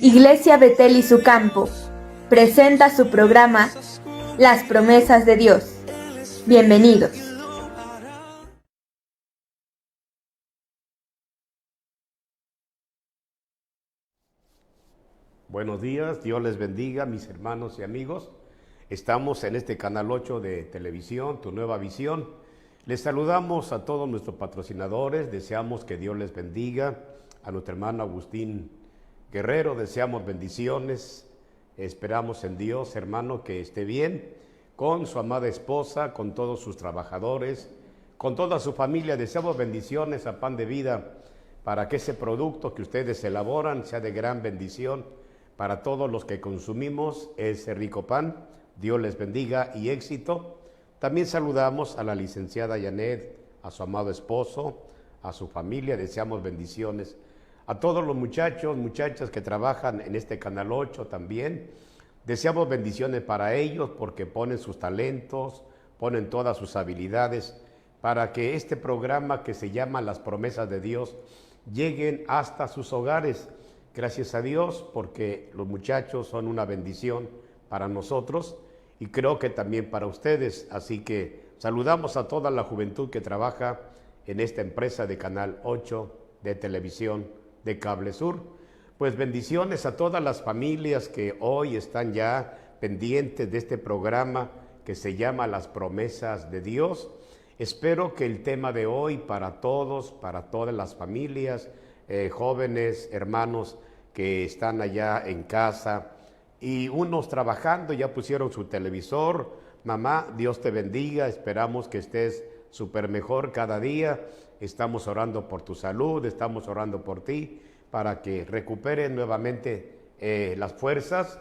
Iglesia Betel y su campo presenta su programa Las promesas de Dios. Bienvenidos. Buenos días, Dios les bendiga, mis hermanos y amigos. Estamos en este canal 8 de televisión, Tu Nueva Visión. Les saludamos a todos nuestros patrocinadores, deseamos que Dios les bendiga. A nuestro hermano Agustín Guerrero, deseamos bendiciones. Esperamos en Dios, hermano, que esté bien con su amada esposa, con todos sus trabajadores, con toda su familia. Deseamos bendiciones a Pan de Vida para que ese producto que ustedes elaboran sea de gran bendición para todos los que consumimos ese rico pan. Dios les bendiga y éxito. También saludamos a la licenciada Janet, a su amado esposo, a su familia. Deseamos bendiciones a todos los muchachos, muchachas que trabajan en este Canal 8 también. Deseamos bendiciones para ellos porque ponen sus talentos, ponen todas sus habilidades para que este programa que se llama Las Promesas de Dios lleguen hasta sus hogares. Gracias a Dios porque los muchachos son una bendición para nosotros y creo que también para ustedes. Así que saludamos a toda la juventud que trabaja en esta empresa de Canal 8 de televisión de Cable Sur. Pues bendiciones a todas las familias que hoy están ya pendientes de este programa que se llama Las Promesas de Dios. Espero que el tema de hoy para todos, para todas las familias, jóvenes, hermanos que están allá en casa y unos trabajando, ya pusieron su televisor. Mamá, Dios te bendiga, esperamos que estés súper mejor cada día. Estamos orando por tu salud, estamos orando por ti para que recuperen nuevamente las fuerzas.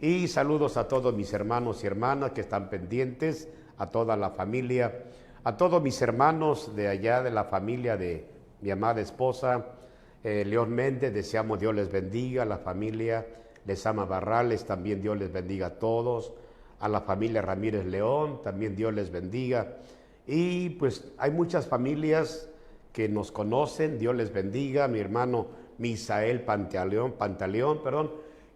Y saludos a todos mis hermanos y hermanas que están pendientes, a toda la familia, a todos mis hermanos de allá de la familia de mi amada esposa, León Méndez. Deseamos Dios les bendiga, a la familia Lezama Barrales, también Dios les bendiga a todos, a la familia Ramírez León, también Dios les bendiga. Y pues hay muchas familias que nos conocen, Dios les bendiga, mi hermano Misael Pantaleón,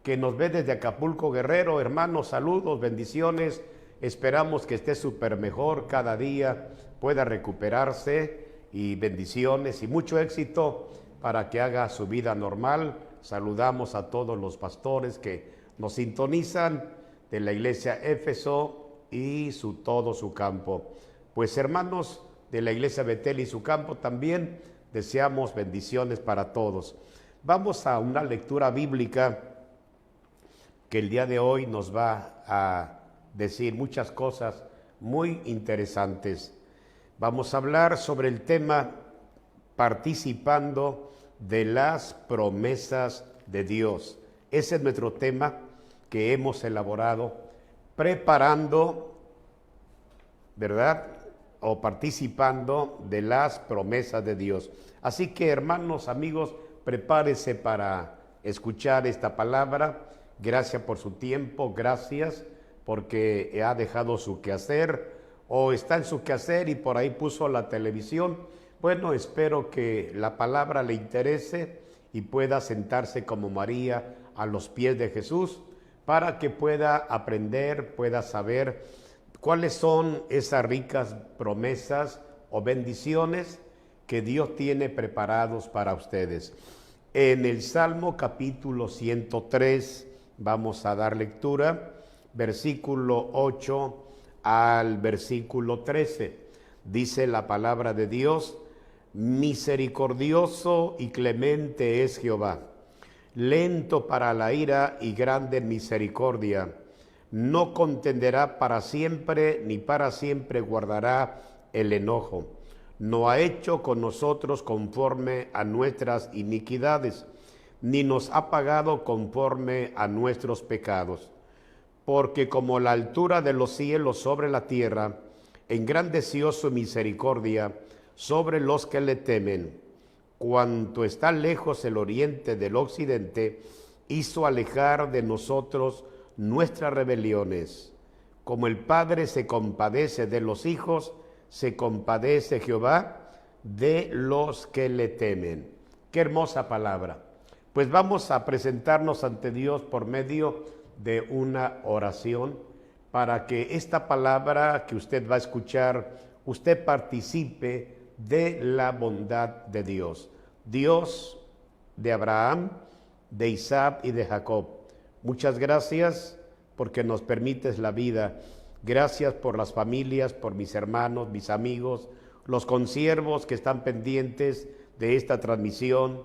que nos ve desde Acapulco, Guerrero. Hermano, saludos, bendiciones, esperamos que esté súper mejor cada día, pueda recuperarse y bendiciones y mucho éxito para que haga su vida normal. Saludamos a todos los pastores que nos sintonizan de la iglesia Éfeso y todo su campo. Pues hermanos de la iglesia Betel y su campo también deseamos bendiciones para todos. Vamos a una lectura bíblica que el día de hoy nos va a decir muchas cosas muy interesantes. Vamos a hablar sobre el tema participando de las promesas de Dios. Ese es nuestro tema que hemos elaborado preparando, ¿verdad?, o participando de las promesas de Dios. Así que, hermanos, amigos, prepárese para escuchar esta palabra. Gracias por su tiempo, gracias porque ha dejado su quehacer o está en su quehacer y por ahí puso la televisión. Bueno, espero que la palabra le interese y pueda sentarse como María a los pies de Jesús para que pueda aprender, pueda saber cuáles son esas ricas promesas o bendiciones que Dios tiene preparados para ustedes. En el Salmo capítulo 103 vamos a dar lectura, versículo 8 al versículo 13. Dice la palabra de Dios: misericordioso y clemente es Jehová, lento para la ira y grande en misericordia. No contenderá para siempre, ni para siempre guardará el enojo. No ha hecho con nosotros conforme a nuestras iniquidades, ni nos ha pagado conforme a nuestros pecados. Porque como la altura de los cielos sobre la tierra, engrandeció su misericordia sobre los que le temen. Cuanto está lejos el oriente del occidente, hizo alejar de nosotros nuestras rebeliones. Como el Padre se compadece de los hijos, se compadece Jehová de los que le temen. Qué hermosa palabra. Pues vamos a presentarnos ante Dios por medio de una oración para que esta palabra que usted va a escuchar, usted participe de la bondad de Dios. Dios de Abraham, de Isaac y de Jacob. Muchas gracias porque nos permites la vida. Gracias por las familias, por mis hermanos, mis amigos, los consiervos que están pendientes de esta transmisión.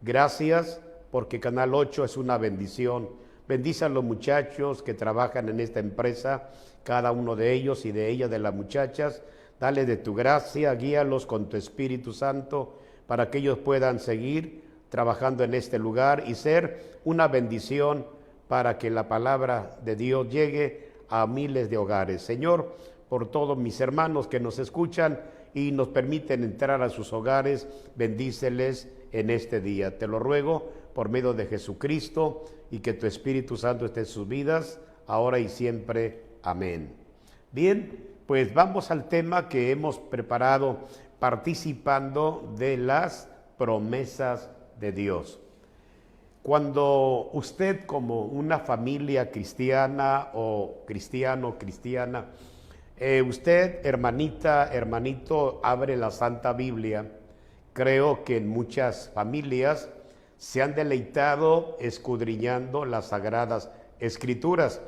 Gracias porque Canal 8 es una bendición. Bendice a los muchachos que trabajan en esta empresa, cada uno de ellos y de ellas, de las muchachas. Dale de tu gracia, guíalos con tu Espíritu Santo para que ellos puedan seguir trabajando en este lugar y ser una bendición para que la palabra de Dios llegue a miles de hogares. Señor, por todos mis hermanos que nos escuchan y nos permiten entrar a sus hogares, bendíceles en este día. Te lo ruego por medio de Jesucristo y que tu Espíritu Santo esté en sus vidas, ahora y siempre. Amén. Bien, pues vamos al tema que hemos preparado, participando de las promesas de Dios. Cuando usted, como una familia cristiana o cristiano, cristiana, usted, hermanita, hermanito, abre la Santa Biblia, creo que en muchas familias se han deleitado escudriñando las Sagradas Escrituras.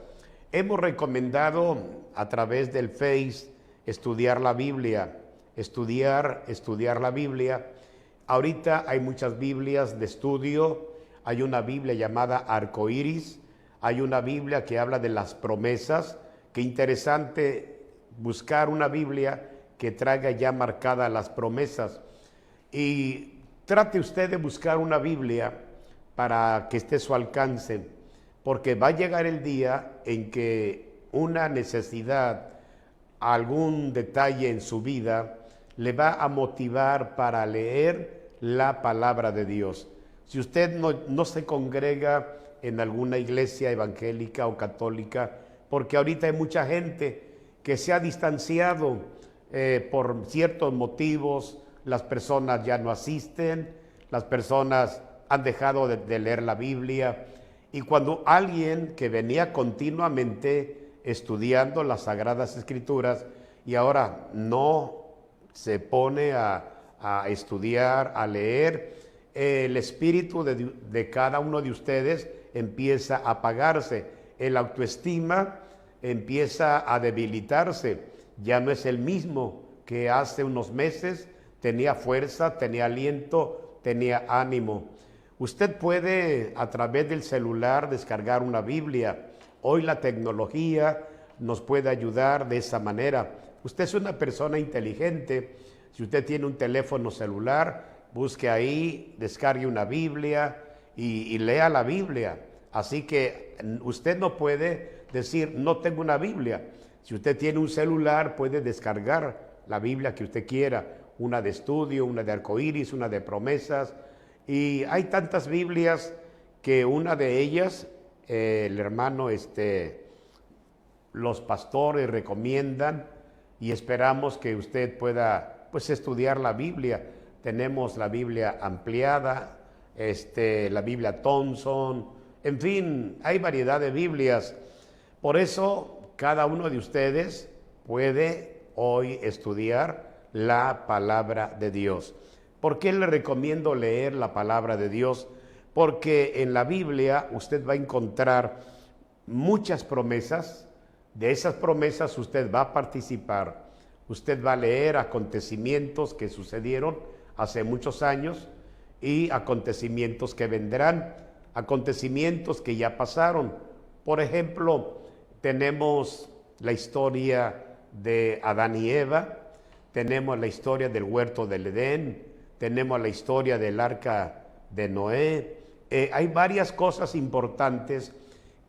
Hemos recomendado a través del Face estudiar la Biblia, estudiar la Biblia. Ahorita hay muchas Biblias de estudio. Hay una Biblia llamada Arcoíris, hay una Biblia que habla de las promesas. Qué interesante buscar una Biblia que traiga ya marcadas las promesas. Y trate usted de buscar una Biblia para que esté a su alcance, porque va a llegar el día en que una necesidad, algún detalle en su vida, le va a motivar para leer la palabra de Dios. Si usted no se congrega en alguna iglesia evangélica o católica, porque ahorita hay mucha gente que se ha distanciado por ciertos motivos, las personas ya no asisten, las personas han dejado de leer la Biblia, y cuando alguien que venía continuamente estudiando las Sagradas Escrituras y ahora no se pone a estudiar, a leer, el espíritu de cada uno de ustedes empieza a apagarse, el autoestima empieza a debilitarse, ya no es el mismo que hace unos meses. Tenía fuerza, tenía aliento, tenía ánimo. Usted puede a través del celular descargar una Biblia. Hoy la tecnología nos puede ayudar de esa manera. Usted es una persona inteligente. Si usted tiene un teléfono celular, busque ahí, descargue una Biblia y lea la Biblia. Así que usted no puede decir, no tengo una Biblia. Si usted tiene un celular, puede descargar la Biblia que usted quiera, una de estudio, una de arcoíris, una de promesas. Y hay tantas Biblias que una de ellas, el hermano, los pastores recomiendan, y esperamos que usted pueda estudiar la Biblia. Tenemos la Biblia ampliada, la Biblia Thompson, en fin, hay variedad de Biblias. Por eso cada uno de ustedes puede hoy estudiar la palabra de Dios. ¿Por qué le recomiendo leer la palabra de Dios? Porque en la Biblia usted va a encontrar muchas promesas. De esas promesas usted va a participar. Usted va a leer acontecimientos que sucedieron hace muchos años y acontecimientos que vendrán, acontecimientos que ya pasaron. Por ejemplo, tenemos la historia de Adán y Eva, tenemos la historia del huerto del Edén, tenemos la historia del arca de Noé. Hay varias cosas importantes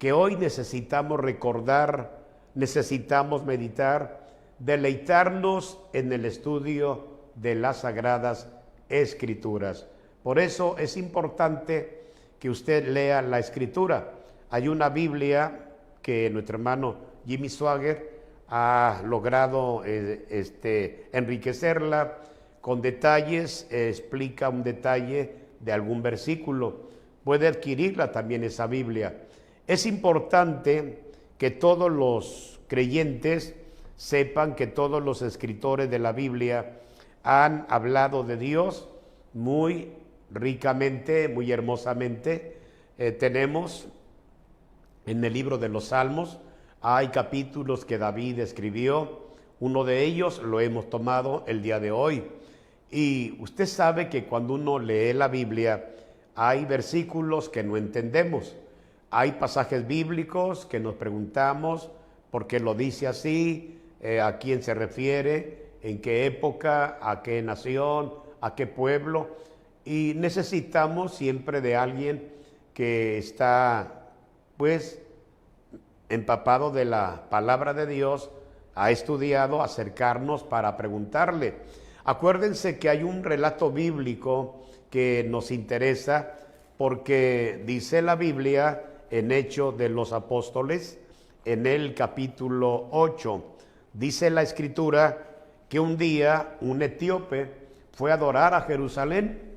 que hoy necesitamos recordar, necesitamos meditar, deleitarnos en el estudio de las Sagradas Escrituras. Por eso es importante que usted lea la Escritura. Hay una Biblia que nuestro hermano Jimmy Swaggart ha logrado enriquecerla con detalles, explica un detalle de algún versículo. puede adquirirla también esa Biblia. Es importante que todos los creyentes sepan que todos los escritores de la Biblia han hablado de Dios muy ricamente, muy hermosamente. Tenemos en el libro de los Salmos, hay capítulos que David escribió, uno de ellos lo hemos tomado el día de hoy. Y usted sabe que cuando uno lee la Biblia, hay versículos que no entendemos. Hay pasajes bíblicos que nos preguntamos por qué lo dice así, a quién se refiere, en qué época, a qué nación, a qué pueblo. Y necesitamos siempre de alguien que está, pues, empapado de la palabra de Dios, ha estudiado, acercarnos para preguntarle. Acuérdense que hay un relato bíblico que nos interesa porque dice la Biblia en Hechos de los Apóstoles, en el capítulo 8, dice la Escritura que un día un etíope fue a adorar a Jerusalén.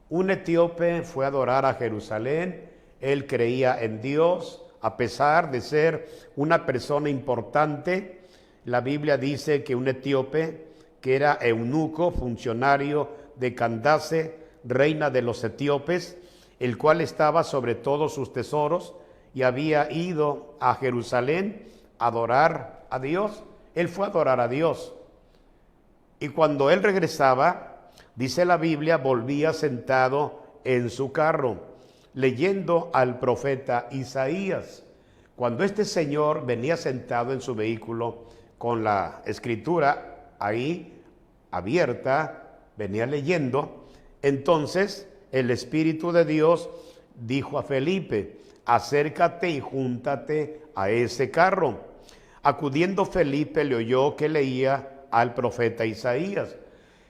Un etíope fue a adorar a Jerusalén, él creía en Dios, a pesar de ser una persona importante. La Biblia dice que un etíope, que era eunuco, funcionario de Candace, reina de los etíopes, el cual estaba sobre todos sus tesoros y había ido a Jerusalén a adorar a Dios. Él fue a adorar a Dios. Y cuando él regresaba, dice la Biblia, volvía sentado en su carro, leyendo al profeta Isaías. Cuando este señor venía sentado en su vehículo con la escritura ahí abierta, venía leyendo, entonces el Espíritu de Dios dijo a Felipe: acércate y júntate a ese carro. Acudiendo Felipe le oyó que leía al profeta Isaías.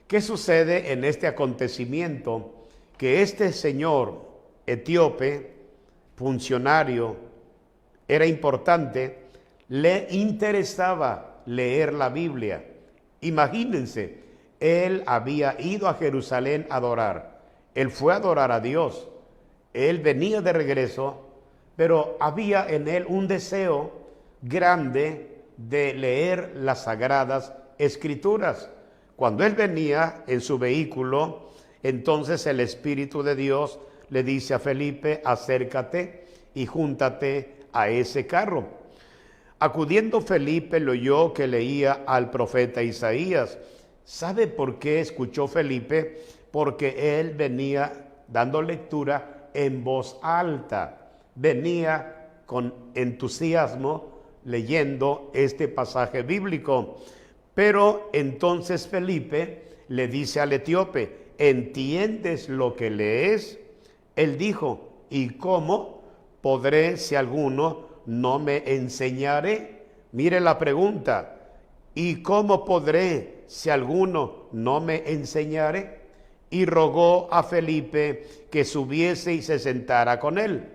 ¿Qué sucede en este acontecimiento? Que este señor etíope, funcionario, era importante, le interesaba leer la Biblia. Imagínense, él había ido a Jerusalén a adorar, él fue a adorar a Dios, él venía de regreso, pero había en él un deseo grande de leer las Sagradas Escrituras. Cuando él venía en su vehículo, entonces el Espíritu de Dios le dice a Felipe: acércate y júntate a ese carro. Acudiendo Felipe le oyó que leía al profeta Isaías. ¿Sabe por qué escuchó Felipe? Porque él venía dando lectura en voz alta, venía con entusiasmo leyendo este pasaje bíblico. Pero entonces Felipe le dice al etíope: ¿entiendes lo que lees? Él dijo: ¿y cómo podré si alguno no me enseñare? Mire la pregunta: ¿y cómo podré si alguno no me enseñare? Y rogó a Felipe que subiese y se sentara con él.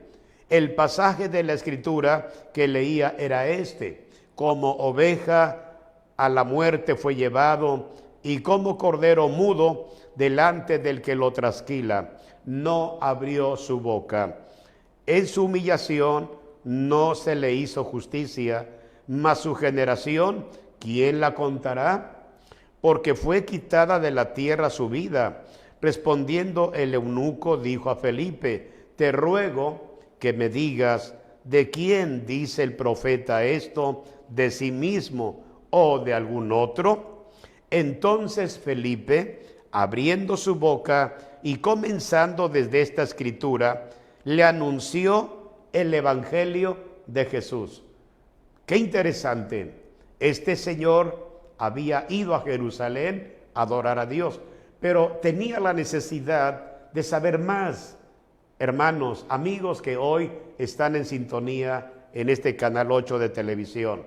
El pasaje de la Escritura que leía era este: como oveja a la muerte fue llevado, y como cordero mudo delante del que lo trasquila, no abrió su boca. En su humillación no se le hizo justicia, mas su generación, ¿quién la contará? Porque fue quitada de la tierra su vida. Respondiendo el eunuco dijo a Felipe: te ruego que me digas, ¿de quién dice el profeta esto? ¿De sí mismo o de algún otro? Entonces Felipe, abriendo su boca y comenzando desde esta escritura, le anunció el evangelio de Jesús. Qué interesante. Este señor había ido a Jerusalén a adorar a Dios, pero tenía la necesidad de saber más. Hermanos, amigos que hoy están en sintonía en este canal 8 de televisión,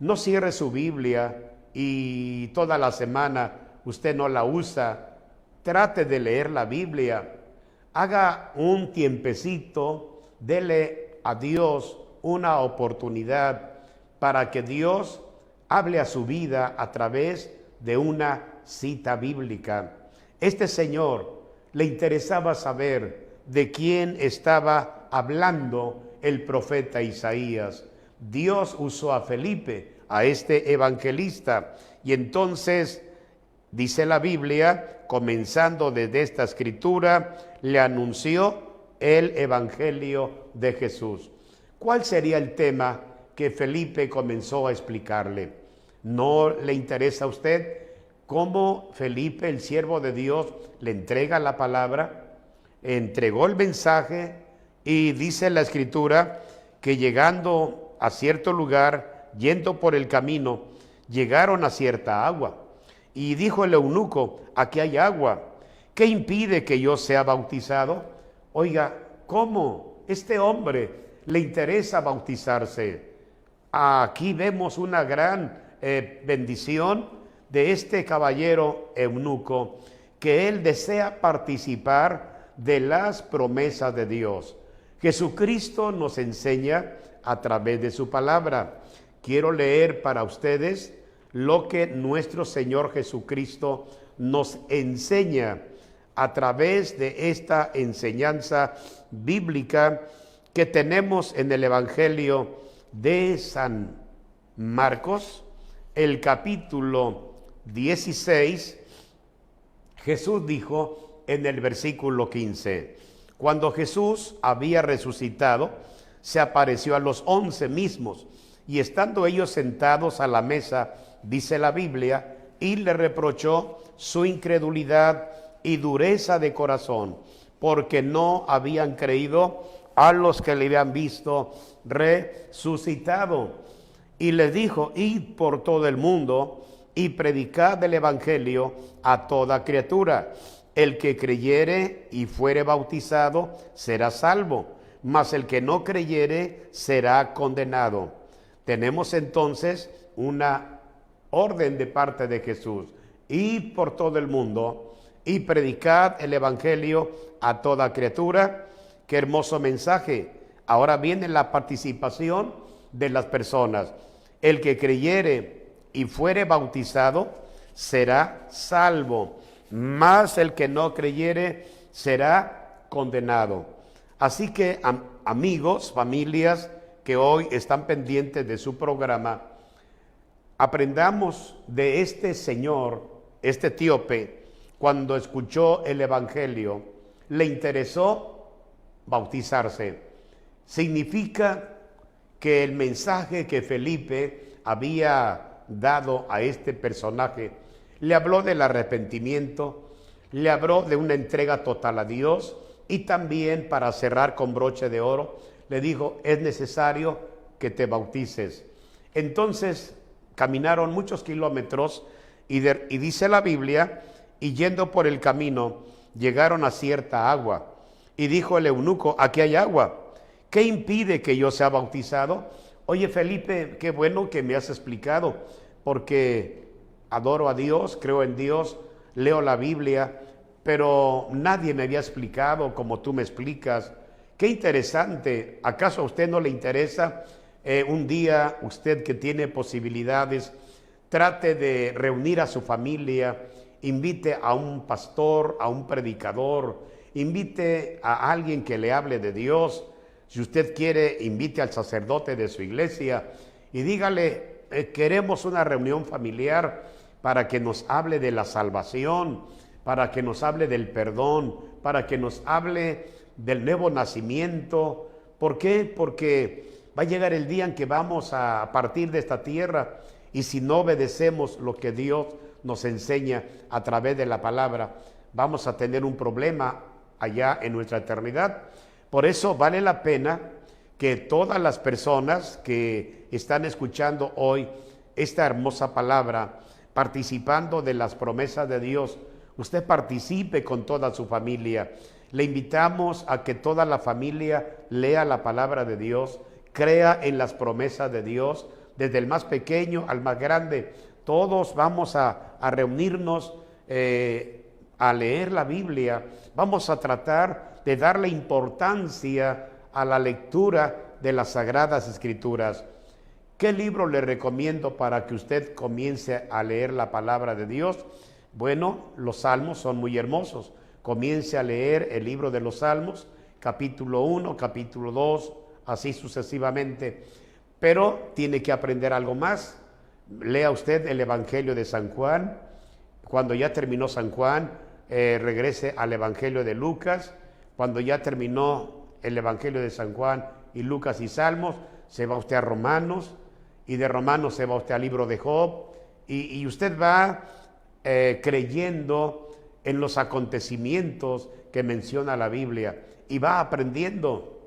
no cierre su Biblia y toda la semana usted no la usa. Trate de leer la Biblia. Haga un tiempecito, dele a Dios una oportunidad para que Dios hable a su vida a través de una cita bíblica. Este señor le interesaba saber de quién estaba hablando el profeta Isaías. Dios usó a Felipe, a este evangelista, y entonces dice la Biblia, comenzando desde esta escritura, le anunció el evangelio de Jesús. ¿Cuál sería el tema que Felipe comenzó a explicarle? ¿No le interesa a usted cómo Felipe, el siervo de Dios, le entrega la palabra? Entregó el mensaje y dice la escritura que llegando a cierto lugar, yendo por el camino, llegaron a cierta agua. Y dijo el eunuco, aquí hay agua, ¿qué impide que yo sea bautizado? Oiga, ¿cómo este hombre le interesa bautizarse? Aquí vemos una gran bendición de este caballero eunuco, que él desea participar de las promesas de Dios. Jesucristo nos enseña a través de su palabra. Quiero leer para ustedes lo que nuestro Señor Jesucristo nos enseña a través de esta enseñanza bíblica que tenemos en el Evangelio de San Marcos, el capítulo 16. Jesús dijo en el versículo 15, cuando Jesús había resucitado, se apareció a los 11 mismos, y estando ellos sentados a la mesa, dice la Biblia, y le reprochó su incredulidad y dureza de corazón, porque no habían creído a los que le habían visto resucitado. Y les dijo, id por todo el mundo y predicad el evangelio a toda criatura. El que creyere y fuere bautizado será salvo, mas el que no creyere será condenado. Tenemos entonces una orden de parte de Jesús: id por todo el mundo y predicad el evangelio a toda criatura. Qué hermoso mensaje. Ahora viene la participación de las personas. El que creyere y fuere bautizado será salvo, mas el que no creyere será condenado. Así que, amigos, familias que hoy están pendientes de su programa, aprendamos de este señor, este etíope, cuando escuchó el evangelio, le interesó bautizarse. Significa que el mensaje que Felipe había dado a este personaje le habló del arrepentimiento, le habló de una entrega total a Dios, y también, para cerrar con broche de oro, le dijo, es necesario que te bautices. Entonces caminaron muchos kilómetros y dice la Biblia, y yendo por el camino llegaron a cierta agua, y dijo el eunuco, aquí hay agua, ¿qué impide que yo sea bautizado? Oye, Felipe, qué bueno que me has explicado, porque adoro a Dios, creo en Dios, leo la Biblia, pero nadie me había explicado como tú me explicas. Qué interesante. ¿Acaso a usted no le interesa un día, usted que tiene posibilidades, trate de reunir a su familia, invite a un pastor, a un predicador, invite a alguien que le hable de Dios? Si usted quiere, invite al sacerdote de su iglesia y dígale, queremos una reunión familiar para que nos hable de la salvación, para que nos hable del perdón, para que nos hable del nuevo nacimiento. ¿Por qué? Porque va a llegar el día en que vamos a partir de esta tierra, y si no obedecemos lo que Dios nos enseña a través de la palabra, vamos a tener un problema allá en nuestra eternidad. Por eso vale la pena que todas las personas que están escuchando hoy esta hermosa palabra, participando de las promesas de Dios, usted participe con toda su familia. Le invitamos a que toda la familia lea la palabra de Dios, crea en las promesas de Dios, desde el más pequeño al más grande. Todos vamos a reunirnos a leer la Biblia. Vamos a tratar de darle importancia a la lectura de las Sagradas Escrituras. ¿Qué libro le recomiendo para que usted comience a leer la palabra de Dios? Bueno, los Salmos son muy hermosos. Comience a leer el libro de los Salmos. capítulo 1, capítulo 2, así sucesivamente. Pero tiene que aprender algo más. Lea usted el Evangelio de San Juan. Cuando ya terminó San Juan, regrese al Evangelio de Lucas. Cuando ya terminó el Evangelio de San Juan y Lucas y Salmos, se va usted a Romanos, y de Romanos se va usted al libro de Job, y usted va creyendo en los acontecimientos que menciona la Biblia y va aprendiendo.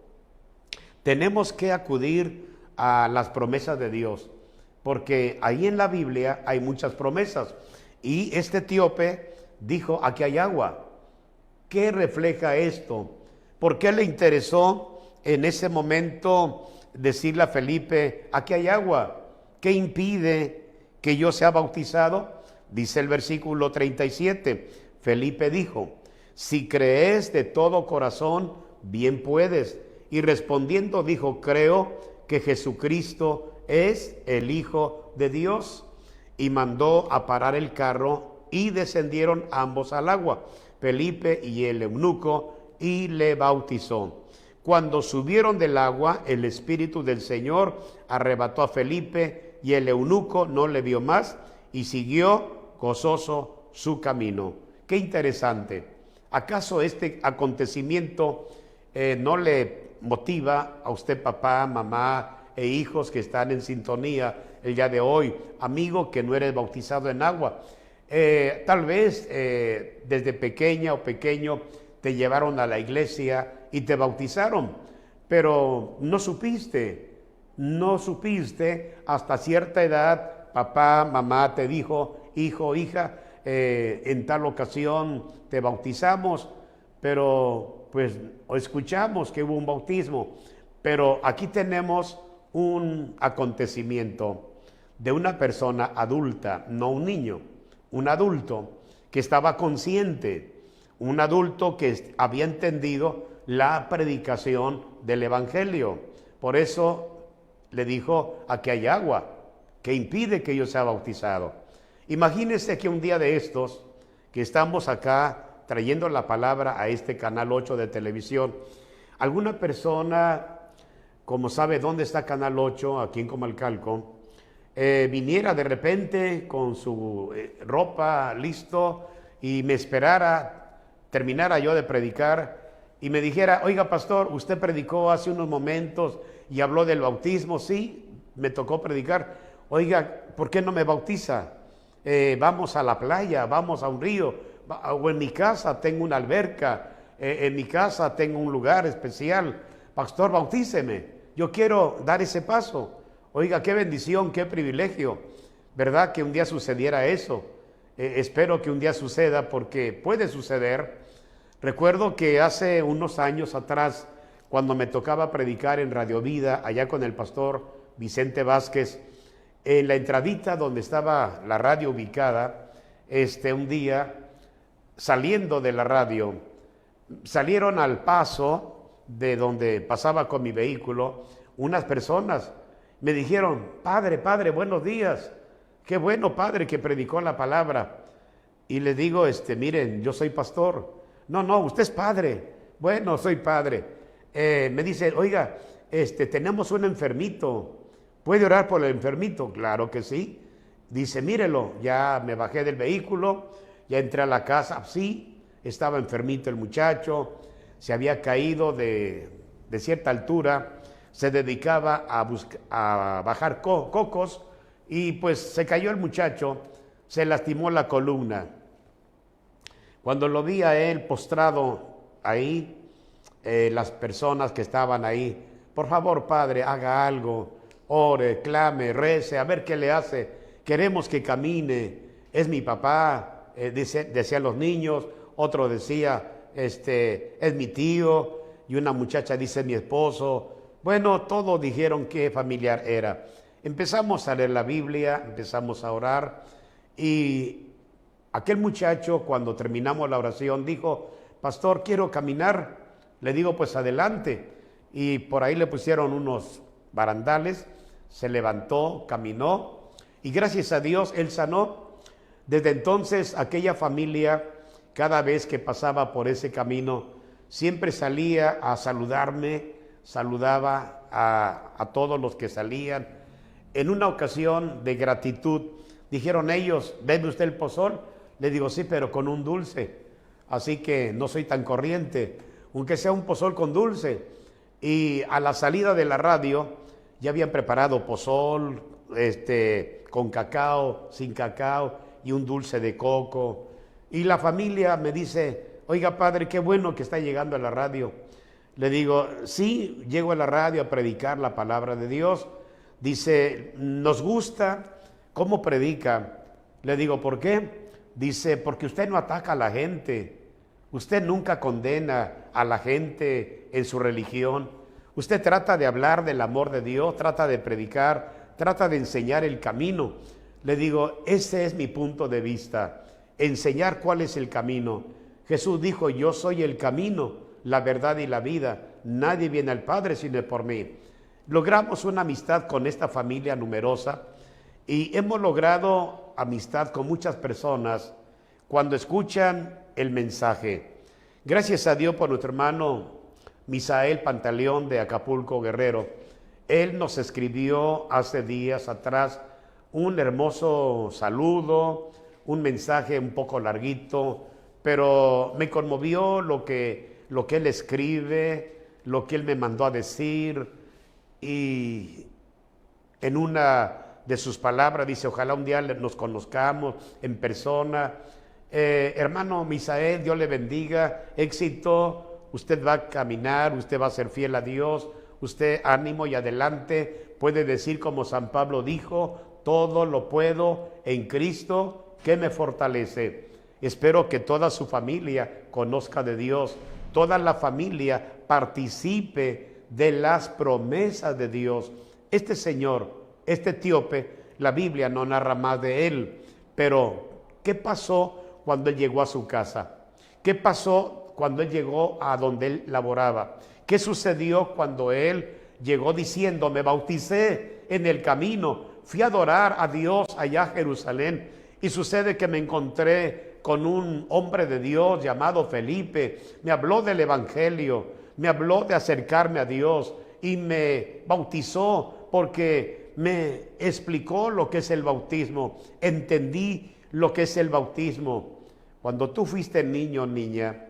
Tenemos que acudir a las promesas de Dios, porque ahí en la Biblia hay muchas promesas. Y este etíope dijo: aquí hay agua. ¿Qué refleja esto? ¿Por qué le interesó en ese momento decirle a Felipe: aquí hay agua? ¿Qué impide que yo sea bautizado? Dice el versículo 37, Felipe dijo: si crees de todo corazón, bien puedes. Y respondiendo dijo: creo que Jesucristo es el Hijo de Dios. Y mandó a parar el carro y descendieron ambos al agua, Felipe y el eunuco, y le bautizó. Cuando subieron del agua, el Espíritu del Señor arrebató a Felipe, y el eunuco no le vio más y siguió gozoso su camino. Qué interesante. ¿Acaso este acontecimiento no le motiva a usted, papá, mamá e hijos que están en sintonía el día de hoy, amigo que no eres bautizado en agua? Tal vez desde pequeña o pequeño te llevaron a la iglesia y te bautizaron, pero no supiste hasta cierta edad. Papá, mamá te dijo: hijo, hija, en tal ocasión te bautizamos, pero pues escuchamos que hubo un bautismo. Pero aquí tenemos un acontecimiento de una persona adulta, no un niño, un adulto que estaba consciente, un adulto que había entendido la predicación del Evangelio. Por eso le dijo: aquí hay agua, que impide que yo sea bautizado. Imagínense que un día de estos, que estamos acá trayendo la palabra a este canal 8 de televisión, alguna persona, como sabe dónde está Canal 8, aquí en Comalcalco, viniera de repente con su ropa listo y me esperara, terminara yo de predicar y me dijera: oiga, pastor, usted predicó hace unos momentos y habló del bautismo. Sí, me tocó predicar. Oiga, ¿por qué no me bautiza? Vamos a la playa, vamos a un río, o en mi casa tengo una alberca, en mi casa tengo un lugar especial. Pastor, bautíceme, yo quiero dar ese paso. Oiga, qué bendición, qué privilegio, ¿verdad? Que un día sucediera eso. Espero que un día suceda, porque puede suceder. Recuerdo que hace unos años atrás, cuando me tocaba predicar en Radio Vida, allá con el pastor Vicente Vázquez, en la entradita donde estaba la radio ubicada, un día, saliendo de la radio, salieron al paso de donde pasaba con mi vehículo unas personas. Me dijeron: padre, buenos días. Qué bueno, padre, que predicó la palabra. Y les digo: miren, yo soy pastor. No, usted es padre. Bueno, soy padre. Me dice: oiga, tenemos un enfermito. ¿Puede orar por el enfermito? Claro que sí. Dice: mírelo. Ya me bajé del vehículo, ya entré a la casa. Sí, estaba enfermito el muchacho, se había caído de cierta altura, se dedicaba a bajar cocos y pues se cayó el muchacho, se lastimó la columna. Cuando lo vi a él postrado ahí, las personas que estaban ahí: por favor, padre, haga algo, ore, clame, rece, a ver qué le hace, queremos que camine, es mi papá, decían los niños. Otro decía: es mi tío, y una muchacha dice: mi esposo. Bueno, todos dijeron qué familiar era. Empezamos a leer la Biblia, empezamos a orar, y aquel muchacho, cuando terminamos la oración, dijo: pastor, quiero caminar. Le digo: pues adelante. Y por ahí le pusieron unos barandales, se levantó, caminó, y gracias a Dios él sanó. Desde entonces aquella familia, cada vez que pasaba por ese camino, siempre salía a saludarme, saludaba a todos los que salían. En una ocasión de gratitud, dijeron ellos, ¿bebe usted el pozol? Le digo, sí, pero con un dulce, así que no soy tan corriente, aunque sea un pozol con dulce. Y a la salida de la radio, ya habían preparado pozol, con cacao, sin cacao, y un dulce de coco. Y la familia me dice, oiga padre, qué bueno que está llegando a la radio. Le digo, sí, llego a la radio a predicar la palabra de Dios. Dice, nos gusta cómo predica. Le digo, ¿por qué? Dice, porque usted no ataca a la gente. Usted nunca condena a la gente en su religión. Usted trata de hablar del amor de Dios, trata de predicar, trata de enseñar el camino. Le digo, ese es mi punto de vista, enseñar cuál es el camino. Jesús dijo, yo soy el camino, la verdad y la vida. Nadie viene al Padre sino por mí. Logramos una amistad con esta familia numerosa y hemos logrado amistad con muchas personas cuando escuchan el mensaje. Gracias a Dios por nuestro hermano Misael Pantaleón de Acapulco, Guerrero. Él nos escribió hace días atrás un hermoso saludo, un mensaje un poco larguito, pero me conmovió lo que él escribe, lo que él me mandó a decir, y en una de sus palabras dice, ojalá un día nos conozcamos en persona. Hermano Misael, Dios le bendiga, éxito, usted va a caminar, usted va a ser fiel a Dios, usted ánimo y adelante, puede decir como San Pablo dijo, todo lo puedo en Cristo que me fortalece. Espero que toda su familia conozca de Dios, toda la familia participe de las promesas de Dios. Este señor, este etíope, la Biblia no narra más de él, pero ¿qué pasó cuando él llegó a su casa? ¿Qué pasó cuando él llegó a donde él laboraba? ¿Qué sucedió cuando él llegó diciendo, me bauticé en el camino, fui a adorar a Dios allá a Jerusalén, y sucede que me encontré con un hombre de Dios llamado Felipe, me habló del evangelio, me habló de acercarme a Dios y me bautizó porque me explicó lo que es el bautismo, entendí lo que es el bautismo. Cuando tú fuiste niño o niña,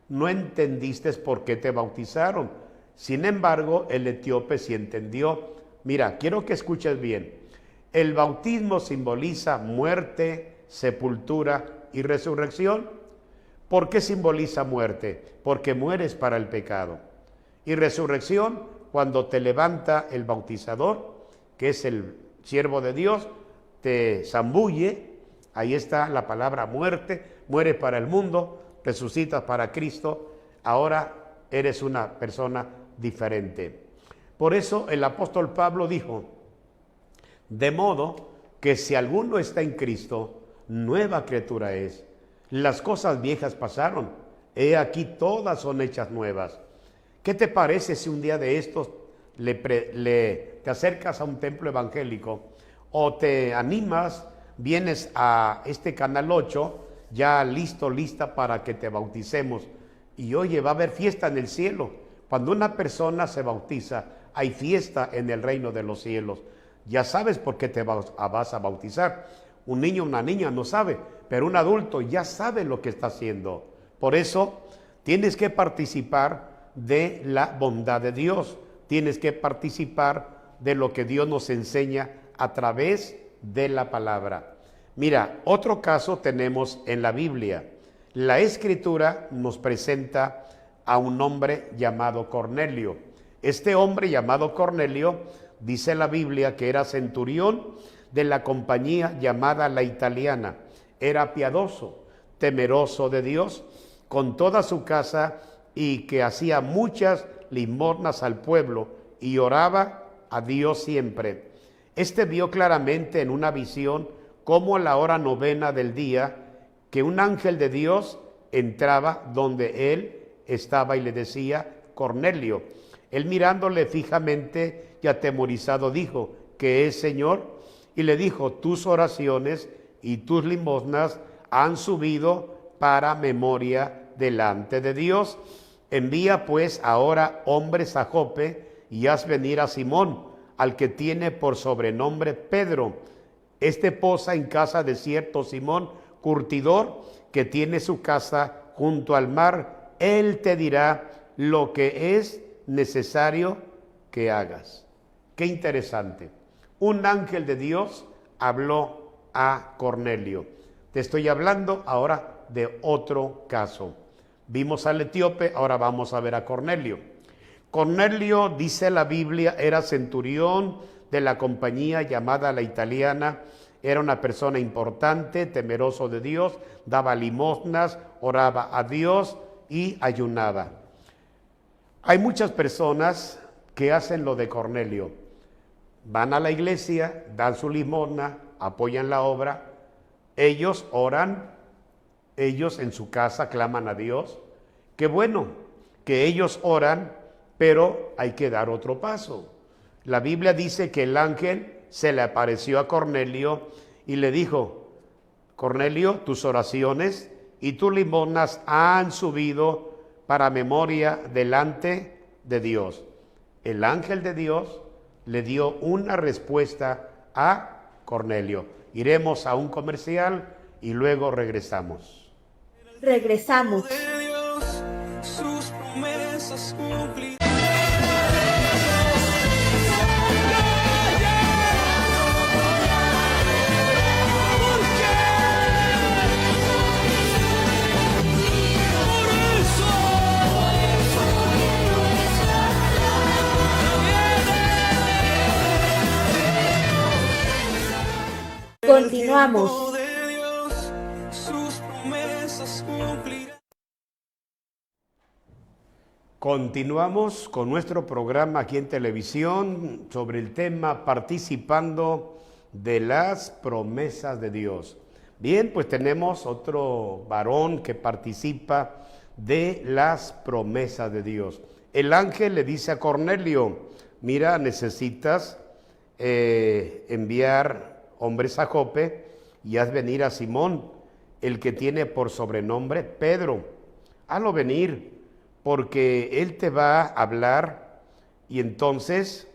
no entendiste por qué te bautizaron. Sin embargo, el etíope sí entendió. Mira, quiero que escuches bien. El bautismo simboliza muerte, sepultura y resurrección. ¿Por qué simboliza muerte? Porque mueres para el pecado. Y resurrección, cuando te levanta el bautizador, que es el siervo de Dios, te zambulle, ahí está la palabra muerte, mueres para el mundo, resucitas para Cristo, ahora eres una persona diferente. Por eso el apóstol Pablo dijo, de modo que si alguno está en Cristo, nueva criatura es. Las cosas viejas pasaron, he aquí todas son hechas nuevas. ¿Qué te parece si un día de estos te acercas a un templo evangélico o te animas, vienes a este Canal 8, ya lista para que te bauticemos? Y oye, va a haber fiesta en el cielo. Cuando una persona se bautiza, hay fiesta en el reino de los cielos. Ya sabes por qué te vas a bautizar. Un niño o una niña no sabe, pero un adulto ya sabe lo que está haciendo. Por eso tienes que participar de la bondad de Dios. Tienes que participar de lo que Dios nos enseña a través de la palabra. Mira, otro caso tenemos en la Biblia. La Escritura nos presenta a un hombre llamado Cornelio. Este hombre llamado Cornelio, dice la Biblia que era centurión de la compañía llamada La Italiana. Era piadoso, temeroso de Dios, con toda su casa, y que hacía muchas limosnas al pueblo y oraba a Dios siempre. Este vio claramente en una visión cómo a la hora novena del día que un ángel de Dios entraba donde él estaba y le decía, Cornelio. Él mirándole fijamente y atemorizado dijo, ¿qué es, Señor? Y le dijo, tus oraciones y tus limosnas han subido para memoria delante de Dios. Envía pues ahora hombres a Jope y haz venir a Simón, al que tiene por sobrenombre Pedro. Este posa en casa de cierto Simón, curtidor, que tiene su casa junto al mar. Él te dirá lo que es necesario que hagas. Qué interesante. Un ángel de Dios habló a Cornelio. Te estoy hablando ahora de otro caso. Vimos al etíope, ahora vamos a ver a Cornelio. Cornelio, dice la Biblia, era centurión de la compañía llamada La Italiana. Era una persona importante, temeroso de Dios, daba limosnas, oraba a Dios y ayunaba. Hay muchas personas que hacen lo de Cornelio. Van a la iglesia, dan su limosna, apoyan la obra. Ellos oran, ellos en su casa claman a Dios. Qué bueno que ellos oran, pero hay que dar otro paso. La Biblia dice que el ángel se le apareció a Cornelio y le dijo: Cornelio, tus oraciones y tus limosnas han subido para memoria delante de Dios. El ángel de Dios le dio una respuesta a Cornelio. Iremos a un comercial y luego regresamos. Regresamos. Sus promesas cumplirán. Continuamos. De Dios, sus promesas cumplirán. Continuamos con nuestro programa aquí en televisión sobre el tema participando de las promesas de Dios. Bien, pues tenemos otro varón que participa de las promesas de Dios. El ángel le dice a Cornelio: mira, necesitas enviar hombres a Jope y haz venir a Simón, el que tiene por sobrenombre Pedro. Hazlo venir, porque él te va a hablar y entonces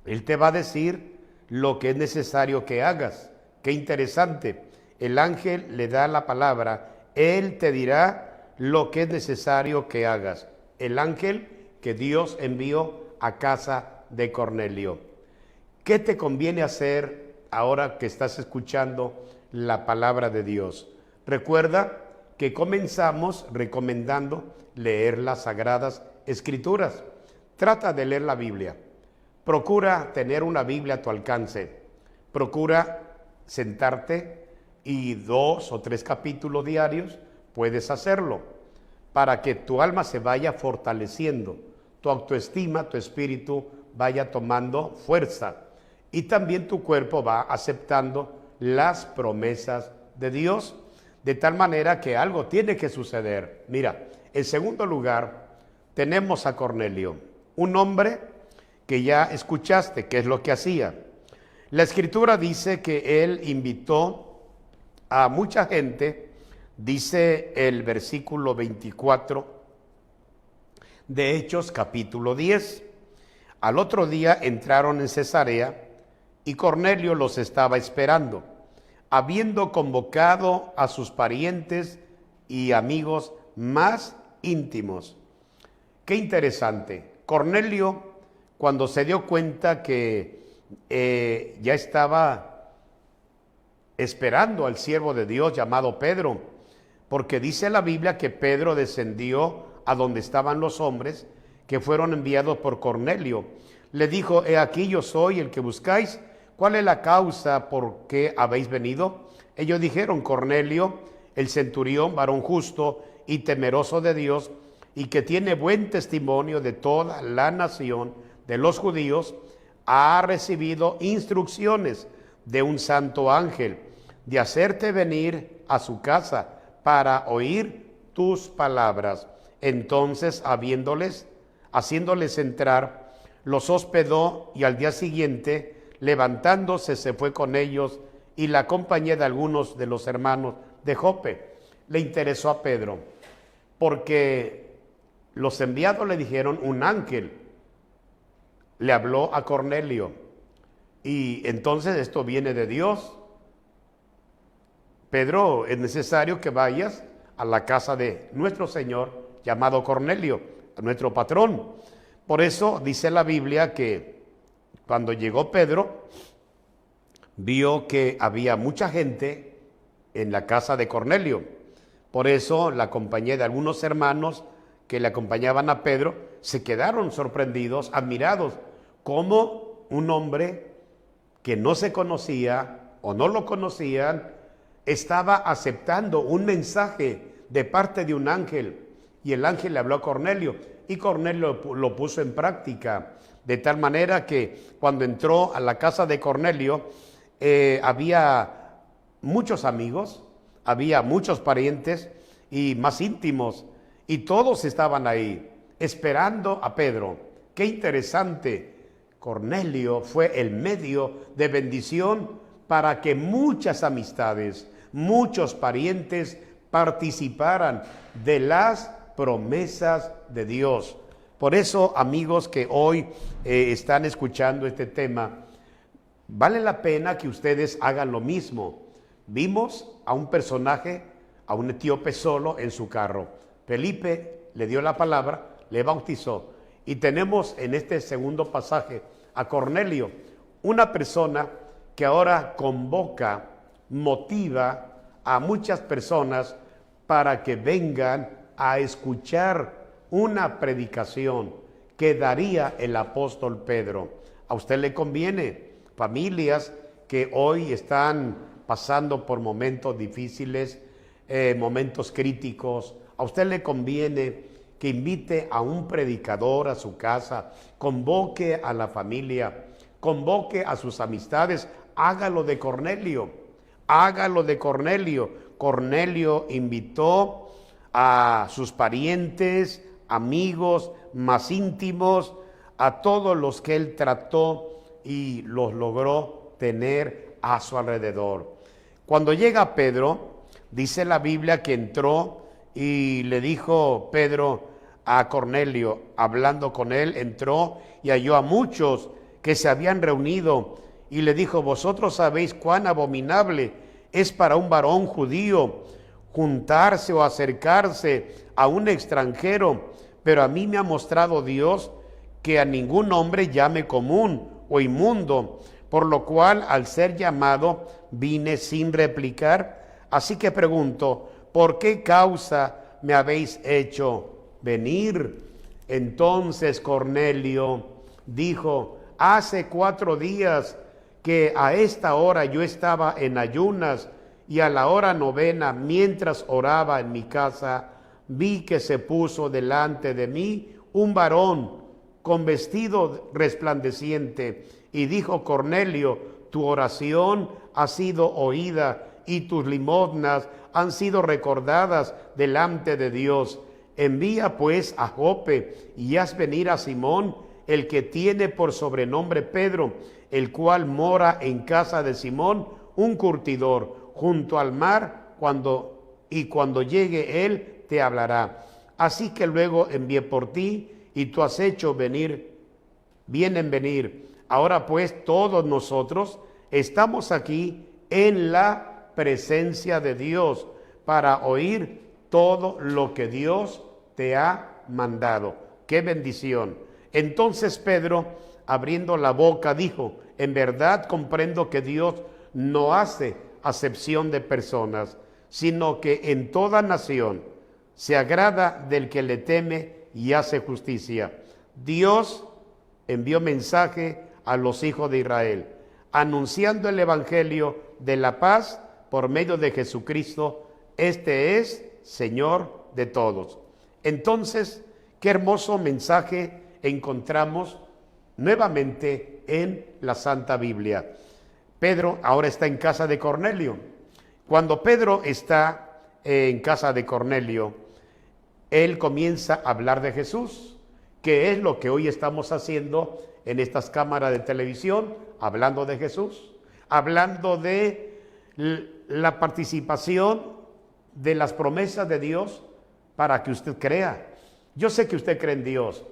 él te va a decir lo que es necesario que hagas. Qué interesante. El ángel le da la palabra, él te dirá lo que es necesario que hagas. El ángel que Dios envió a casa de Cornelio. ¿Qué te conviene hacer ahora que estás escuchando la palabra de Dios? Recuerda que comenzamos recomendando leer las Sagradas Escrituras. Trata de leer la Biblia. Procura tener una Biblia a tu alcance. Procura sentarte y 2 o 3 capítulos diarios puedes hacerlo para que tu alma se vaya fortaleciendo, tu autoestima, tu espíritu vaya tomando fuerza y también tu cuerpo va aceptando las promesas de Dios, de tal manera que algo tiene que suceder. Mira, en segundo lugar, tenemos a Cornelio, un hombre que ya escuchaste qué es lo que hacía. La Escritura dice que él invitó a mucha gente, dice el versículo 24 de Hechos capítulo 10. Al otro día entraron en Cesarea y Cornelio los estaba esperando, habiendo convocado a sus parientes y amigos más íntimos. Qué interesante. Cornelio, cuando se dio cuenta que ya estaba esperando al siervo de Dios llamado Pedro, porque dice la Biblia que Pedro descendió a donde estaban los hombres que fueron enviados por Cornelio. Le dijo: he aquí yo soy el que buscáis. ¿Cuál es la causa por qué habéis venido? Ellos dijeron: Cornelio, el centurión, varón justo y temeroso de Dios, y que tiene buen testimonio de toda la nación de los judíos, ha recibido instrucciones de un santo ángel de hacerte venir a su casa para oír tus palabras. Entonces, haciéndoles entrar, los hospedó y al día siguiente, levantándose, se fue con ellos y la compañía de algunos de los hermanos de Jope. Le interesó a Pedro porque los enviados le dijeron, un ángel le habló a Cornelio. Y entonces esto viene de Dios. Pedro, es necesario que vayas a la casa de nuestro Señor, llamado Cornelio, nuestro patrón. Por eso dice la Biblia que cuando llegó Pedro, vio que había mucha gente en la casa de Cornelio. Por eso la compañía de algunos hermanos que le acompañaban a Pedro se quedaron sorprendidos, admirados, cómo un hombre que no se conocía o no lo conocían estaba aceptando un mensaje de parte de un ángel. Y el ángel le habló a Cornelio y Cornelio lo puso en práctica, de tal manera que cuando entró a la casa de Cornelio había muchos amigos, había muchos parientes y más íntimos, y todos estaban ahí esperando a Pedro. Qué interesante. Cornelio fue el medio de bendición para que muchas amistades, muchos parientes participaran de las promesas de Dios. Por eso, amigos que hoy están escuchando este tema, vale la pena que ustedes hagan lo mismo. Vimos a un personaje, a un etíope solo en su carro. Felipe le dio la palabra, le bautizó. Y tenemos en este segundo pasaje a Cornelio, una persona que ahora convoca, motiva a muchas personas para que vengan a escuchar una predicación que daría el apóstol Pedro. A usted le conviene, familias que hoy están pasando por momentos difíciles, momentos críticos, a usted le conviene que invite a un predicador a su casa, convoque a la familia, convoque a sus amistades, hágalo de Cornelio, hágalo de Cornelio. Cornelio invitó a sus parientes, amigos más íntimos, a todos los que él trató y los logró tener a su alrededor. Cuando llega Pedro, dice la Biblia que entró y le dijo Pedro a Cornelio, hablando con él, entró y halló a muchos que se habían reunido y le dijo, vosotros sabéis cuán abominable es para un varón judío juntarse o acercarse a un extranjero, pero a mí me ha mostrado Dios que a ningún hombre llame común o inmundo, por lo cual al ser llamado vine sin replicar. Así que pregunto, ¿por qué causa me habéis hecho venir? Entonces Cornelio dijo, hace 4 días que a esta hora yo estaba en ayunas y a la hora 9, mientras oraba en mi casa, vi que se puso delante de mí un varón con vestido resplandeciente y dijo, Cornelio, tu oración ha sido oída y tus limosnas han sido recordadas delante de Dios. Envía pues a Jope y haz venir a Simón, el que tiene por sobrenombre Pedro, el cual mora en casa de Simón, un curtidor, junto al mar, cuando llegue él te hablará. Así que luego envié por ti y tú has hecho bien en venir. Ahora pues todos nosotros estamos aquí en la presencia de Dios para oír todo lo que Dios te ha mandado. ¡Qué bendición! Entonces Pedro, abriendo la boca, dijo, en verdad comprendo que Dios no hace acepción de personas, sino que en toda nación se agrada del que le teme y hace justicia. Dios envió mensaje a los hijos de Israel, anunciando el evangelio de la paz por medio de Jesucristo. Este es Señor de todos. Entonces, qué hermoso mensaje encontramos nuevamente en la Santa Biblia. Pedro ahora está en casa de Cornelio. Cuando Pedro está en casa de Cornelio, él comienza a hablar de Jesús, que es lo que hoy estamos haciendo en estas cámaras de televisión, hablando de Jesús, hablando de la participación de las promesas de Dios para que usted crea. Yo sé que usted cree en Dios,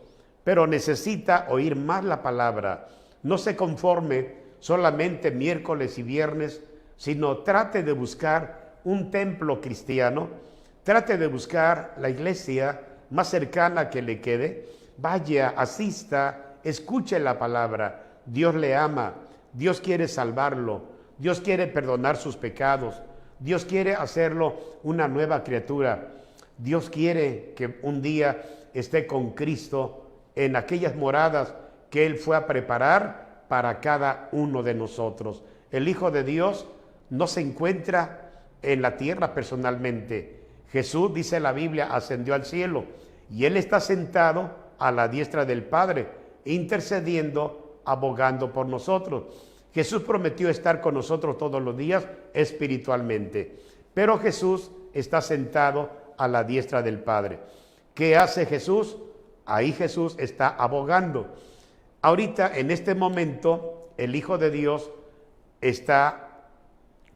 pero necesita oír más la palabra. No se conforme solamente miércoles y viernes, sino trate de buscar un templo cristiano, trate de buscar la iglesia más cercana que le quede, vaya, asista, escuche la palabra. Dios le ama, Dios quiere salvarlo, Dios quiere perdonar sus pecados, Dios quiere hacerlo una nueva criatura. Dios quiere que un día esté con Cristo en aquellas moradas que Él fue a preparar para cada uno de nosotros. El Hijo de Dios no se encuentra en la tierra personalmente. Jesús, dice la Biblia, ascendió al cielo y Él está sentado a la diestra del Padre, intercediendo, abogando por nosotros. Jesús prometió estar con nosotros todos los días espiritualmente, pero Jesús está sentado a la diestra del Padre. ¿Qué hace Jesús? Ahí Jesús está abogando. Ahorita, en este momento, el Hijo de Dios está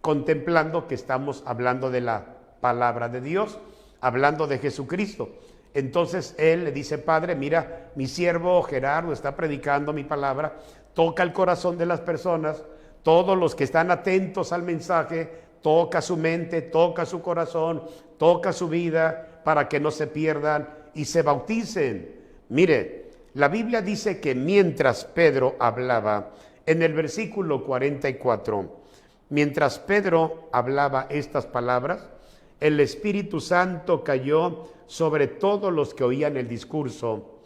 contemplando que estamos hablando de la palabra de Dios, hablando de Jesucristo. Entonces Él le dice: Padre, mira, mi siervo Gerardo está predicando mi palabra, toca el corazón de las personas, todos los que están atentos al mensaje, toca su mente, toca su corazón, toca su vida, para que no se pierdan y se bauticen. Mire, la Biblia dice que mientras Pedro hablaba, en el versículo 44, mientras Pedro hablaba estas palabras, el Espíritu Santo cayó sobre todos los que oían el discurso,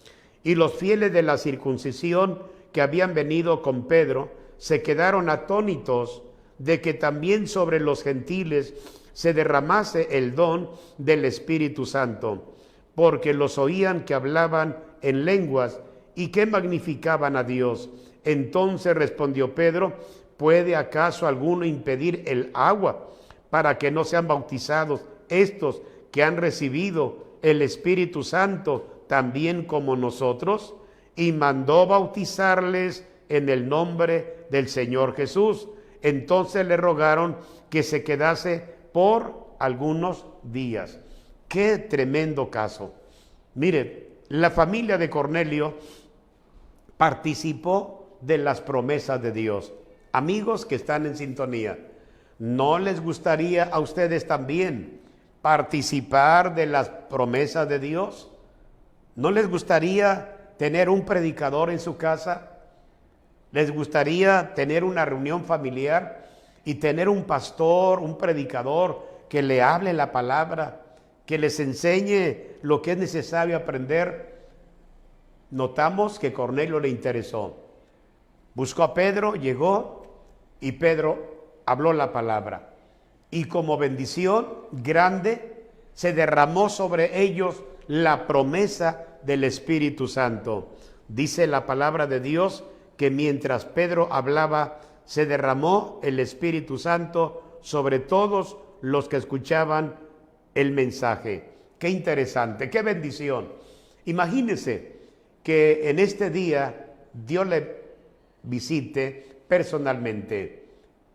y los fieles de la circuncisión que habían venido con Pedro se quedaron atónitos de que también sobre los gentiles se derramase el don del Espíritu Santo, porque los oían que hablaban en lenguas y que magnificaban a Dios. Entonces respondió Pedro: ¿puede acaso alguno impedir el agua para que no sean bautizados estos que han recibido el Espíritu Santo también como nosotros? Y mandó bautizarles en el nombre del Señor Jesús. Entonces le rogaron que se quedase por algunos días. ¡Qué tremendo caso! Mire, la familia de Cornelio participó de las promesas de Dios. Amigos que están en sintonía, ¿no les gustaría a ustedes también participar de las promesas de Dios? ¿No les gustaría tener un predicador en su casa? ¿Les gustaría tener una reunión familiar y tener un pastor, un predicador que le hable la palabra, que les enseñe lo que es necesario aprender? Notamos que Cornelio le interesó. Buscó a Pedro, llegó y Pedro habló la palabra. Y como bendición grande se derramó sobre ellos la promesa del Espíritu Santo. Dice la palabra de Dios que mientras Pedro hablaba, se derramó el Espíritu Santo sobre todos los que escuchaban el mensaje. Qué interesante, qué bendición. Imagínense que en este día Dios le visite personalmente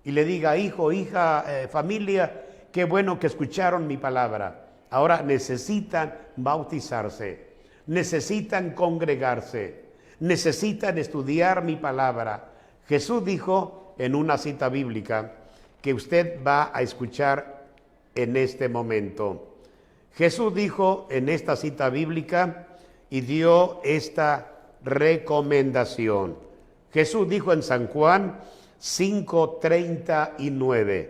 y le diga: hijo, hija, familia, qué bueno que escucharon mi palabra. Ahora necesitan bautizarse, necesitan congregarse, necesitan estudiar mi palabra. Jesús dijo en una cita bíblica que usted va a escuchar en este momento. Jesús dijo en esta cita bíblica y dio esta recomendación. Jesús dijo en San Juan 5:39: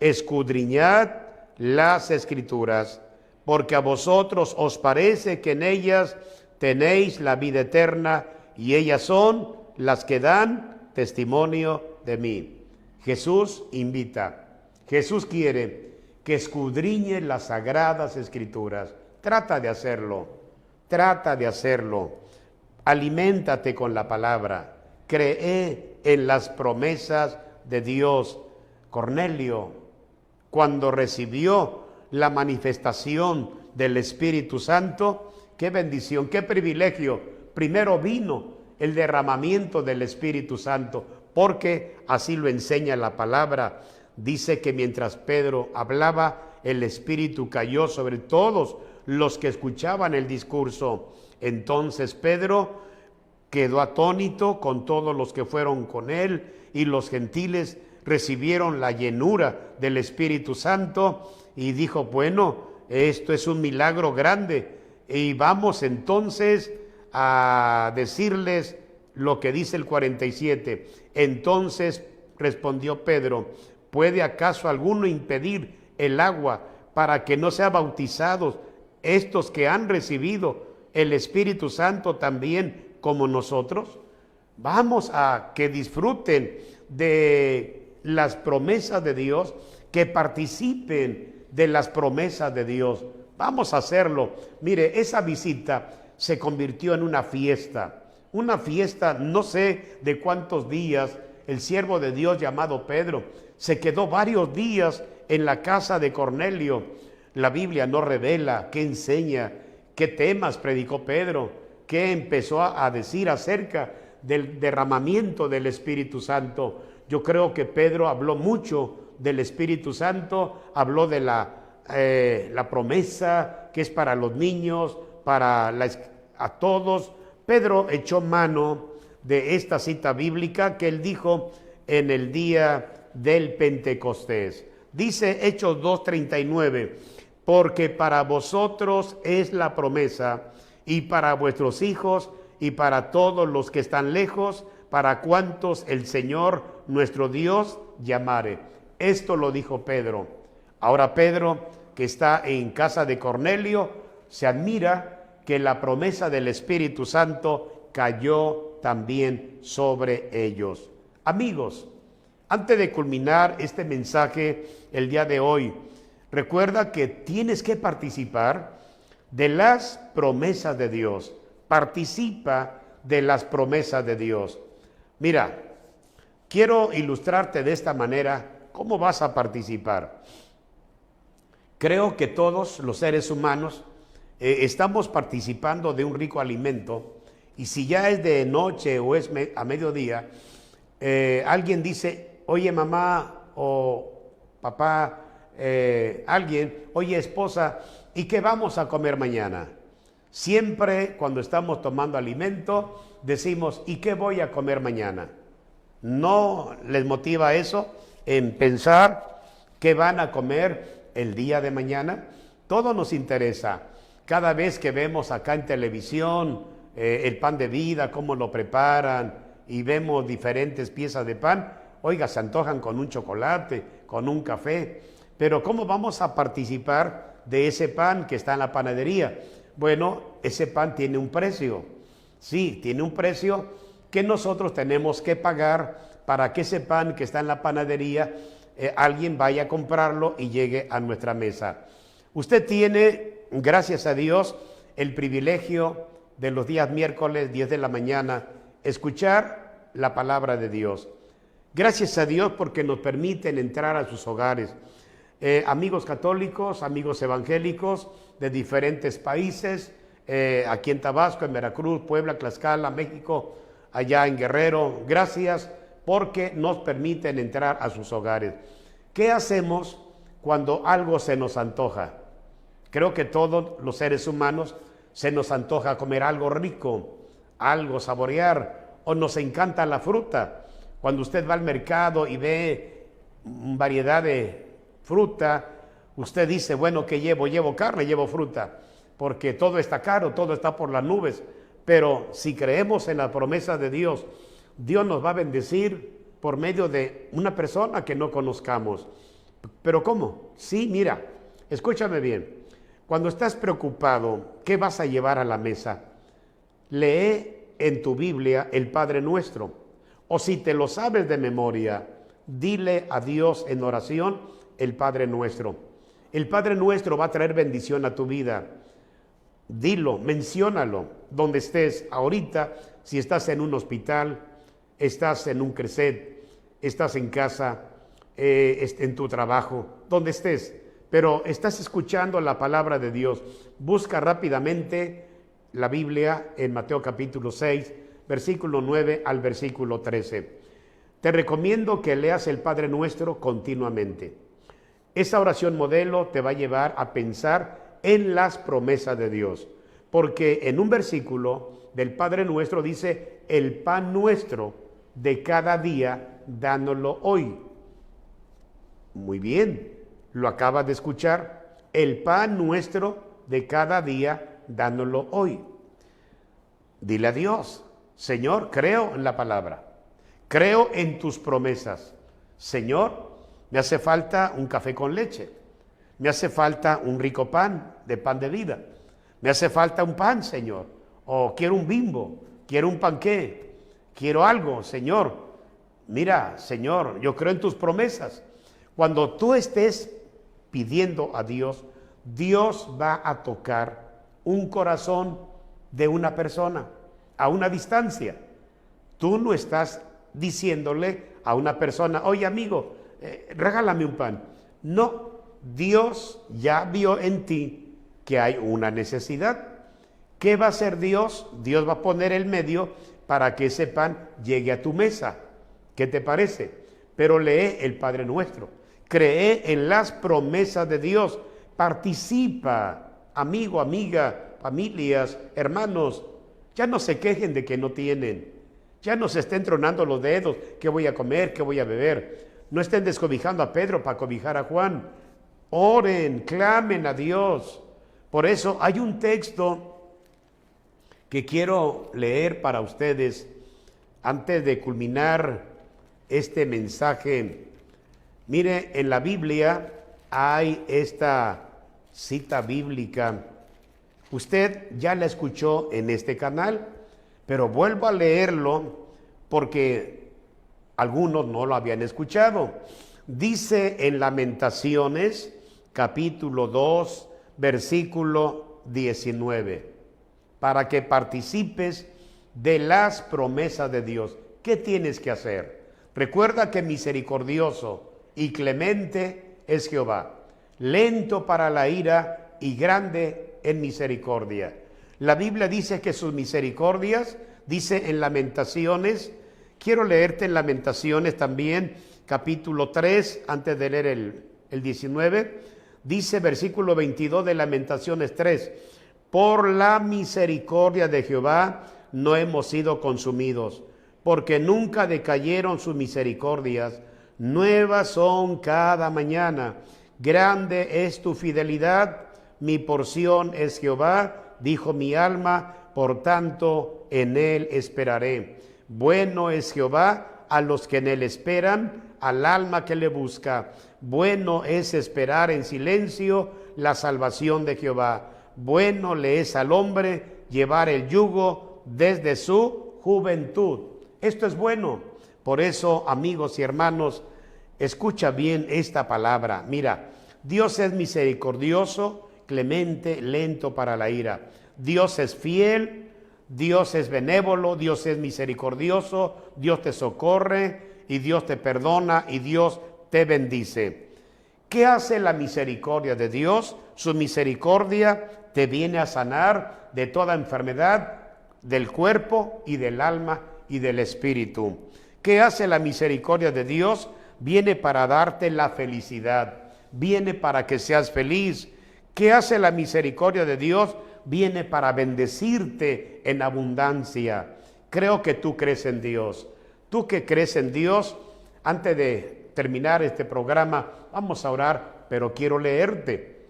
escudriñad las Escrituras, porque a vosotros os parece que en ellas tenéis la vida eterna, y ellas son las que dan testimonio de mí. Jesús invita, Jesús quiere que escudriñe las sagradas Escrituras. Trata de hacerlo, aliméntate con la palabra, cree en las promesas de Dios. Cornelio, cuando recibió la manifestación del Espíritu Santo, qué bendición, qué privilegio. Primero vino el derramamiento del Espíritu Santo, porque así lo enseña la palabra. Dice que mientras Pedro hablaba, el Espíritu cayó sobre todos los que escuchaban el discurso. Entonces Pedro quedó atónito con todos los que fueron con él, y los gentiles recibieron la llenura del Espíritu Santo, y dijo, bueno, esto es un milagro grande, y vamos entonces a decirles lo que dice el 47. Entonces respondió Pedro, ¿puede acaso alguno impedir el agua para que no sean bautizados estos que han recibido el Espíritu Santo también como nosotros? Vamos a que disfruten de las promesas de Dios, que participen de las promesas de Dios. Vamos a hacerlo. Mire, esa visita se convirtió en una fiesta, no sé de cuántos días. El siervo de Dios llamado Pedro se quedó varios días en la casa de Cornelio. La Biblia no revela qué enseña, qué temas predicó Pedro, qué empezó a decir acerca del derramamiento del Espíritu Santo. Yo creo que Pedro habló mucho del Espíritu Santo, habló de la promesa que es para los niños, a todos. Pedro echó mano de esta cita bíblica que él dijo en el día del Pentecostés. Dice Hechos 2:39, porque para vosotros es la promesa, y para vuestros hijos, y para todos los que están lejos, para cuantos el Señor nuestro Dios llamare. Esto lo dijo Pedro. Ahora Pedro, que está en casa de Cornelio, se admira que la promesa del Espíritu Santo cayó también sobre ellos. Amigos, antes de culminar este mensaje el día de hoy, recuerda que tienes que participar de las promesas de Dios. Participa de las promesas de Dios. Mira, quiero ilustrarte de esta manera cómo vas a participar. Creo que todos los seres humanos estamos participando de un rico alimento, y si ya es de noche o es a mediodía, alguien dice, oye mamá o papá, alguien, oye esposa, ¿y qué vamos a comer mañana? Siempre cuando estamos tomando alimento decimos, ¿y qué voy a comer mañana? ¿No les motiva eso en pensar qué van a comer el día de mañana? Todo nos interesa. Cada vez que vemos acá en televisión el pan de vida, cómo lo preparan, y vemos diferentes piezas de pan, oiga, se antojan con un chocolate, con un café. Pero ¿cómo vamos a participar de ese pan que está en la panadería? Bueno, ese pan tiene un precio. Sí, tiene un precio que nosotros tenemos que pagar para que ese pan que está en la panadería, alguien vaya a comprarlo y llegue a nuestra mesa. Usted tiene, gracias a Dios, el privilegio de los días miércoles, 10 de la mañana, escuchar la palabra de Dios. Gracias a Dios porque nos permiten entrar a sus hogares. Amigos católicos, amigos evangélicos de diferentes países, aquí en Tabasco, en Veracruz, Puebla, Tlaxcala, México, allá en Guerrero, gracias porque nos permiten entrar a sus hogares. ¿Qué hacemos cuando algo se nos antoja? Creo que todos los seres humanos se nos antoja comer algo rico, algo saborear, o nos encanta la fruta. Cuando usted va al mercado y ve variedad de fruta, usted dice, bueno, ¿qué llevo? Llevo carne, llevo fruta, porque todo está caro, todo está por las nubes. Pero si creemos en la promesa de Dios, Dios nos va a bendecir por medio de una persona que no conozcamos. ¿Pero cómo? Sí, mira, escúchame bien. Cuando estás preocupado, ¿qué vas a llevar a la mesa? Lee en tu Biblia el Padre Nuestro. O si te lo sabes de memoria, dile a Dios en oración el Padre Nuestro. El Padre Nuestro va a traer bendición a tu vida. Dilo, menciónalo, donde estés ahorita, si estás en un hospital, estás en un CRECET, estás en casa, en tu trabajo, donde estés, pero estás escuchando la palabra de Dios. Busca rápidamente la Biblia en Mateo capítulo 6, versículo 9 al versículo 13. Te recomiendo que leas el Padre Nuestro continuamente. Esa oración modelo te va a llevar a pensar en las promesas de Dios. Porque en un versículo del Padre Nuestro dice, el pan nuestro de cada día, dánoslo hoy. Muy bien, lo acabas de escuchar. El pan nuestro de cada día, dánoslo hoy. Dile a Dios, Señor, creo en la palabra, creo en tus promesas. Señor, me hace falta un café con leche, me hace falta un rico pan de vida, me hace falta un pan, Señor, o quiero un Bimbo, quiero un panqué, quiero algo, Señor. Mira, Señor, yo creo en tus promesas. Cuando tú estés pidiendo a Dios, Dios va a tocar un corazón de una persona a una distancia. Tú no estás diciéndole a una persona, oye amigo, regálame un pan. No, Dios ya vio en ti que hay una necesidad. ¿Qué va a hacer Dios? Dios va a poner el medio para que ese pan llegue a tu mesa. ¿Qué te parece? Pero lee el Padre Nuestro. Cree en las promesas de Dios. Participa, amigo, amiga, familias, hermanos. Ya no se quejen de que no tienen. Ya no se estén tronando los dedos. ¿Qué voy a comer? ¿Qué voy a beber? No estén descobijando a Pedro para cobijar a Juan. Oren, clamen a Dios. Por eso hay un texto que quiero leer para ustedes antes de culminar este mensaje. Mire, en la Biblia hay esta cita bíblica. Usted ya la escuchó en este canal, pero vuelvo a leerlo porque algunos no lo habían escuchado. Dice en Lamentaciones, capítulo 2, versículo 19, para que participes de las promesas de Dios. ¿Qué tienes que hacer? Recuerda que misericordioso y clemente es Jehová, lento para la ira y grande en misericordia. La Biblia dice que sus misericordias, dice en Lamentaciones, quiero leerte en Lamentaciones también, capítulo 3, antes de leer el 19, dice versículo 22 de Lamentaciones 3, por la misericordia de Jehová no hemos sido consumidos, porque nunca decayeron sus misericordias, nuevas son cada mañana, grande es tu fidelidad, mi porción es Jehová, dijo mi alma, por tanto en él esperaré. Bueno es Jehová a los que en él esperan, al alma que le busca. Bueno es esperar en silencio la salvación de Jehová. Bueno le es al hombre llevar el yugo desde su juventud. Esto es bueno. Por eso, amigos y hermanos, escucha bien esta palabra. Mira, Dios es misericordioso, clemente, lento para la ira. Dios es fiel, Dios es benévolo, Dios es misericordioso, Dios te socorre y Dios te perdona y Dios te bendice. ¿Qué hace la misericordia de Dios? Su misericordia te viene a sanar de toda enfermedad del cuerpo y del alma y del espíritu. ¿Qué hace la misericordia de Dios? Viene para darte la felicidad, viene para que seas feliz. ¿Qué hace la misericordia de Dios? Viene para bendecirte en abundancia. Creo que tú crees en Dios. Tú que crees en Dios, antes de terminar este programa, vamos a orar, pero quiero leerte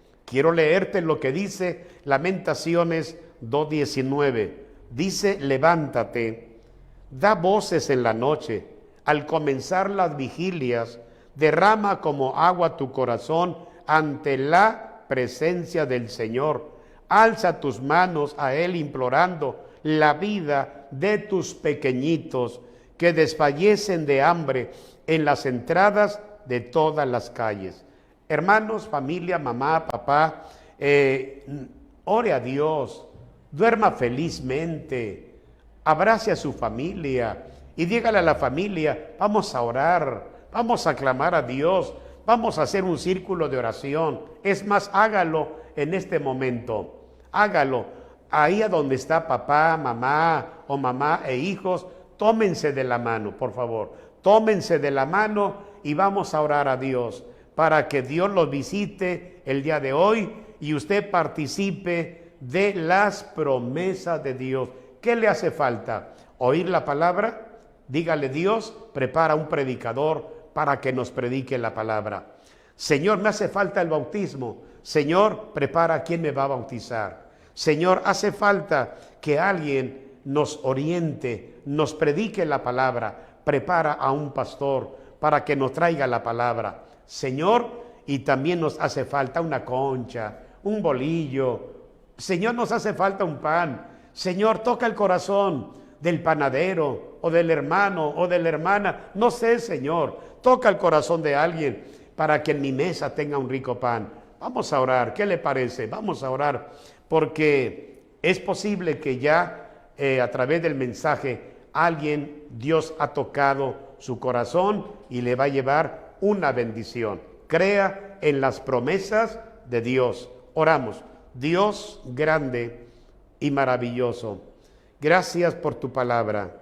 lo que dice Lamentaciones 2:19. Dice, levántate, da voces en la noche, al comenzar las vigilias, derrama como agua tu corazón ante la presencia del Señor. Alza tus manos a Él implorando la vida de tus pequeñitos que desfallecen de hambre en las entradas de todas las calles. Hermanos, familia, mamá, papá, ore a Dios, duerma felizmente, abrace a su familia y dígale a la familia, vamos a orar, vamos a clamar a Dios, vamos a hacer un círculo de oración. Es más, hágalo en este momento, hágalo. Ahí a donde está papá, mamá o mamá e hijos, tómense de la mano, por favor. Tómense de la mano y vamos a orar a Dios para que Dios los visite el día de hoy y usted participe de las promesas de Dios. ¿Qué le hace falta? ¿Oír la palabra? Dígale: Dios, prepara un predicador para que nos predique la palabra. Señor, me hace falta el bautismo. Señor, prepara a quien me va a bautizar. Señor, hace falta que alguien nos oriente, nos predique la palabra. Prepara a un pastor para que nos traiga la palabra. Señor, y también nos hace falta una concha, un bolillo. Señor, nos hace falta un pan. Señor, toca el corazón del panadero o del hermano o de la hermana. No sé, Señor, toca el corazón de alguien para que en mi mesa tenga un rico pan. Vamos a orar, ¿qué le parece? Vamos a orar, porque es posible que ya a través del mensaje alguien, Dios ha tocado su corazón y le va a llevar una bendición. Crea en las promesas de Dios. Oramos. Dios grande y maravilloso, gracias por tu palabra.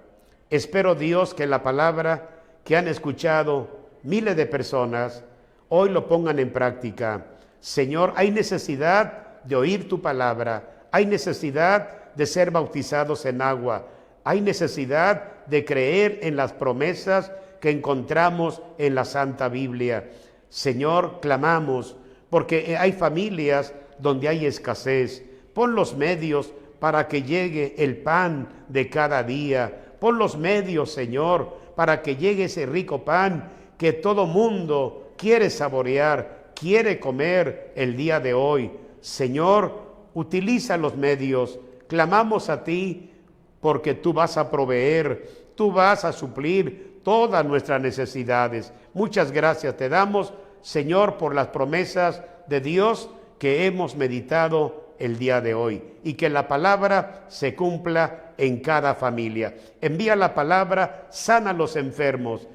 Espero, Dios, que la palabra que han escuchado miles de personas hoy lo pongan en práctica. Señor, hay necesidad de oír tu palabra, hay necesidad de ser bautizados en agua, hay necesidad de creer en las promesas que encontramos en la Santa Biblia. Señor, clamamos porque hay familias donde hay escasez. Pon los medios para que llegue el pan de cada día. Pon los medios, Señor, para que llegue ese rico pan que todo mundo quiere saborear, quiere comer el día de hoy. Señor, utiliza los medios. Clamamos a ti porque tú vas a proveer, tú vas a suplir todas nuestras necesidades. Muchas gracias te damos, Señor, por las promesas de Dios que hemos meditado el día de hoy, y que la palabra se cumpla en cada familia. Envía la palabra, sana a los enfermos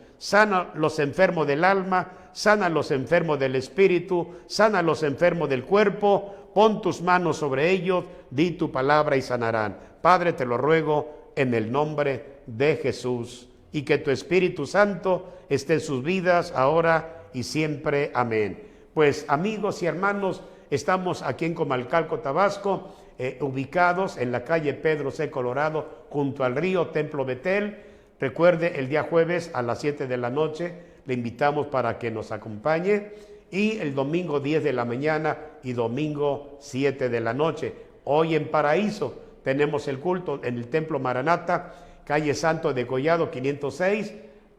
del alma, sana a los enfermos del espíritu, sana a los enfermos del cuerpo. Pon tus manos sobre ellos, di tu palabra y sanarán. Padre, te lo ruego en el nombre de Jesús, y que tu Espíritu Santo esté en sus vidas ahora y siempre. Amén. Pues amigos y hermanos, estamos aquí en Comalcalco, Tabasco, ubicados en la calle Pedro C. Colorado, junto al río Templo Betel. Recuerde, el día jueves a las 7 de la noche le invitamos para que nos acompañe, y el domingo 10 de la mañana y domingo 7 de la noche. Hoy en Paraíso tenemos el culto en el Templo Maranata, calle Santo de Collado 506,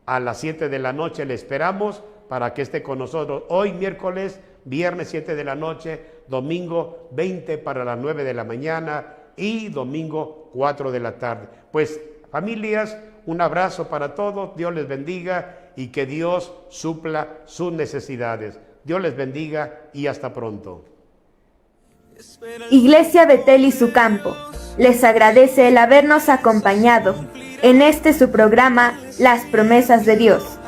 a las 7 de la noche le esperamos para que esté con nosotros. Hoy miércoles, viernes 7 de la noche, domingo 20 para las 9 de la mañana y domingo 4 de la tarde. Pues familias, un abrazo para todos, Dios les bendiga y que Dios supla sus necesidades. Dios les bendiga y hasta pronto. Iglesia Betel y su campo les agradece el habernos acompañado en este su programa, Las Promesas de Dios.